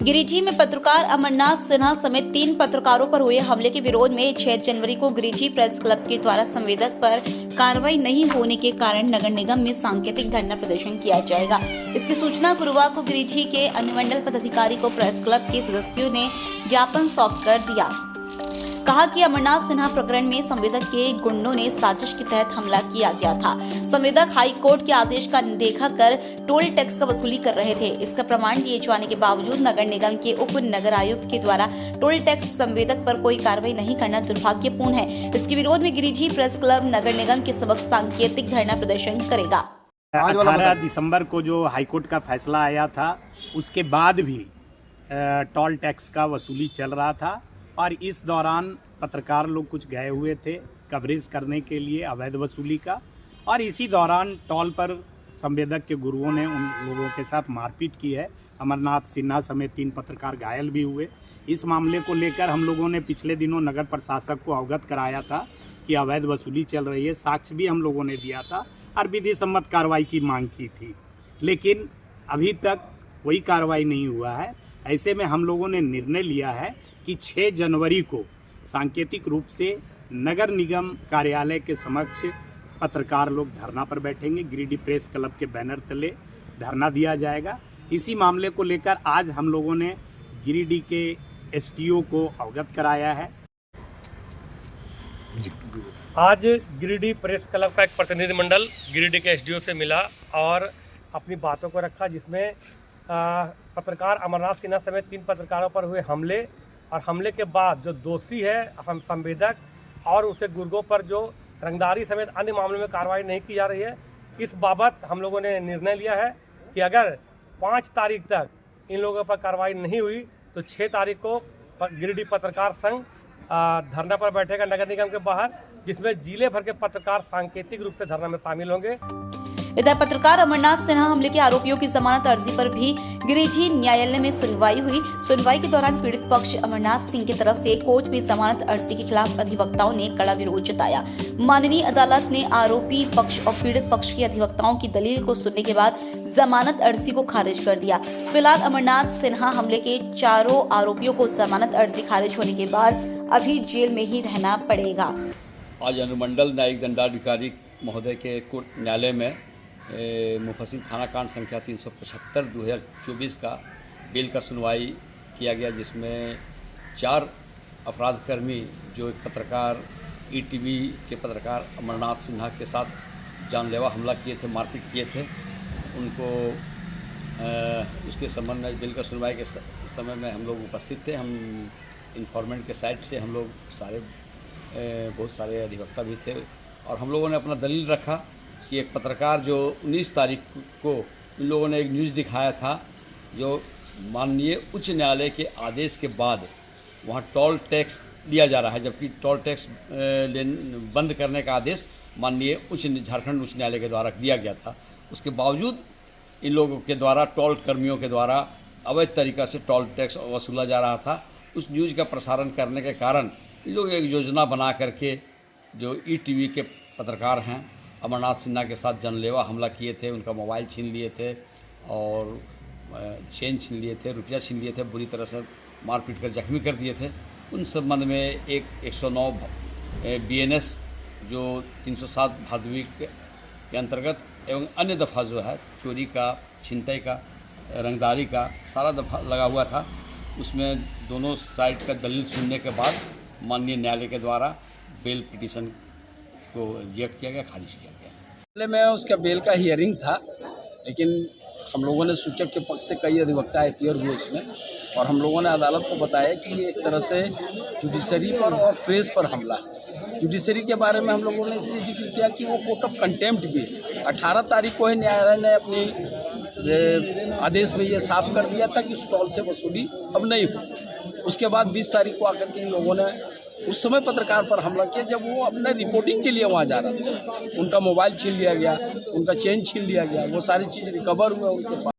गिरिडीह में पत्रकार अमरनाथ सिन्हा समेत 3 पत्रकारों पर हुए हमले के विरोध में 6 जनवरी को गिरिडीह प्रेस क्लब के द्वारा संवेदक पर कार्रवाई नहीं होने के कारण नगर निगम में सांकेतिक धरना प्रदर्शन किया जाएगा। इसकी सूचना गुरुवार को गिरिडीह के अनुमंडल पदाधिकारी को प्रेस क्लब के सदस्यों ने ज्ञापन सौंपकर दिया। कहा कि अमरनाथ सिन्हा प्रकरण में संवेदक के गुंडों ने साजिश के तहत हमला किया गया था। संवेदक हाई कोर्ट के आदेश का अनदेखा कर टोल टैक्स का वसूली कर रहे थे। इसका प्रमाण दिए जाने के बावजूद नगर निगम के उप नगर आयुक्त के द्वारा टोल टैक्स संवेदक पर कोई कार्रवाई नहीं करना दुर्भाग्यपूर्ण है। इसके विरोध में गिरिडीह प्रेस क्लब नगर निगम के समक्ष सांकेतिक धरना प्रदर्शन करेगा। 18 दिसंबर को जो हाईकोर्ट का फैसला आया था उसके बाद भी टोल टैक्स का वसूली चल रहा था और इस दौरान पत्रकार लोग कुछ गए हुए थे कवरेज करने के लिए अवैध वसूली का, और इसी दौरान टोल पर संवेदक के गुरुओं ने उन लोगों के साथ मारपीट की है। अमरनाथ सिन्हा समेत 3 पत्रकार घायल भी हुए। इस मामले को लेकर हम लोगों ने पिछले दिनों नगर प्रशासक को अवगत कराया था कि अवैध वसूली चल रही है। साक्ष्य भी हम लोगों ने दिया था और विधि सम्मत कार्रवाई की मांग की थी, लेकिन अभी तक कोई कार्रवाई नहीं हुआ है। ऐसे में हम लोगों ने निर्णय लिया है कि 6 जनवरी को सांकेतिक रूप से नगर निगम कार्यालय के समक्ष पत्रकार लोग धरना पर बैठेंगे। गिरिडीह प्रेस क्लब के बैनर तले धरना दिया जाएगा। इसी मामले को लेकर आज हम लोगों ने गिरिडीह के एसटीओ को अवगत कराया है। आज गिरिडीह प्रेस क्लब का एक प्रतिनिधिमंडल गिरिडीह के एसडीओ से मिला और अपनी बातों को रखा, जिसमें पत्रकार अमरनाथ सिन्हा समेत 3 पत्रकारों पर हुए हमले और हमले के बाद जो दोषी है हम संवेदक और उसके गुर्गों पर जो रंगदारी समेत अन्य मामलों में कार्रवाई नहीं की जा रही है, इस बाबत हम लोगों ने निर्णय लिया है कि अगर 5 तारीख तक इन लोगों पर कार्रवाई नहीं हुई तो 6 तारीख को गिरिडीह पत्रकार संघ धरना पर बैठेगा नगर निगम के बाहर, जिसमें जिले भर के पत्रकार सांकेतिक रूप से धरना में शामिल होंगे। इधर पत्रकार अमरनाथ सिन्हा हमले के आरोपियों की जमानत अर्जी पर भी गिरिडीह न्यायालय में सुनवाई हुई। सुनवाई के दौरान पीड़ित पक्ष अमरनाथ सिंह की तरफ से कोर्ट में जमानत अर्जी के खिलाफ अधिवक्ताओं ने कड़ा विरोध जताया। माननीय अदालत ने आरोपी पक्ष और पीड़ित पक्ष के अधिवक्ताओं की दलील को सुनने के बाद जमानत अर्जी को खारिज कर दिया। फिलहाल अमरनाथ सिन्हा हमले के चारों आरोपियों को जमानत अर्जी खारिज होने के बाद अभी जेल में ही रहना पड़ेगा। आज अनुमंडल न्यायिक दंडाधिकारी महोदय के कोर्ट न्यायालय में मुफस्सिल थाना कांड संख्या 375/2024 का बेल का सुनवाई किया गया, जिसमें 4 अपराधकर्मी जो एक पत्रकार ईटीवी के पत्रकार अमरनाथ सिन्हा के साथ जानलेवा हमला किए थे, मारपीट किए थे, उनको उसके संबंध में बेल का सुनवाई के समय में हम लोग उपस्थित थे। हम इन्फॉर्मेंट के साइड से हम लोग बहुत सारे अधिवक्ता भी थे और हम लोगों ने अपना दलील रखा कि एक पत्रकार जो 19 तारीख को इन लोगों ने एक न्यूज़ दिखाया था जो माननीय उच्च न्यायालय के आदेश के बाद वहाँ टोल टैक्स लिया जा रहा है, जबकि टोल टैक्स बंद करने का आदेश माननीय झारखंड उच्च न्यायालय के द्वारा दिया गया था। उसके बावजूद इन लोगों के द्वारा टोल कर्मियों के द्वारा अवैध तरीक़ा से टोल टैक्स वसूला जा रहा था। उस न्यूज़ का प्रसारण करने के कारण इन लोग एक योजना बना करके जो ईटीवी के पत्रकार हैं अमरनाथ सिन्हा के साथ जानलेवा हमला किए थे, उनका मोबाइल छीन लिए थे और चेन छीन लिए थे, रुपया छीन लिए थे, बुरी तरह से मारपीट कर जख्मी कर दिए थे। उन संबंध में एक 109 BNS जो 307 भादवी के अंतर्गत एवं अन्य दफ़ा जो है चोरी का, छिनतई का, रंगदारी का सारा दफ़ा लगा हुआ था। उसमें दोनों साइड का दलील सुनने के बाद माननीय न्यायालय के द्वारा बेल पिटीशन को रिजेक्ट किया गया, खारिज किया गया। पहले में उसका बेल का हियरिंग था, लेकिन हम लोगों ने सूचक के पक्ष से कई अधिवक्ता अपीयर हुए इसमें, और हम लोगों ने अदालत को बताया कि ये एक तरह से जुडिशरी पर और प्रेस पर हमला है। जुडिशरी के बारे में हम लोगों ने इसलिए जिक्र किया कि वो कोर्ट ऑफ कंटेम्प्ट भी 18 तारीख को ही न्यायालय ने अपनी आदेश में ये साफ कर दिया था कि स्टॉल से वसूली अब नहीं हो। उसके बाद 20 तारीख को आकर के इन लोगों ने उस समय पत्रकार पर हमला किया जब वो अपने रिपोर्टिंग के लिए वहाँ जा रहा था। उनका मोबाइल छीन लिया गया, उनका चेन छीन लिया गया, वो सारी चीज़ रिकवर हुआ उनके पास।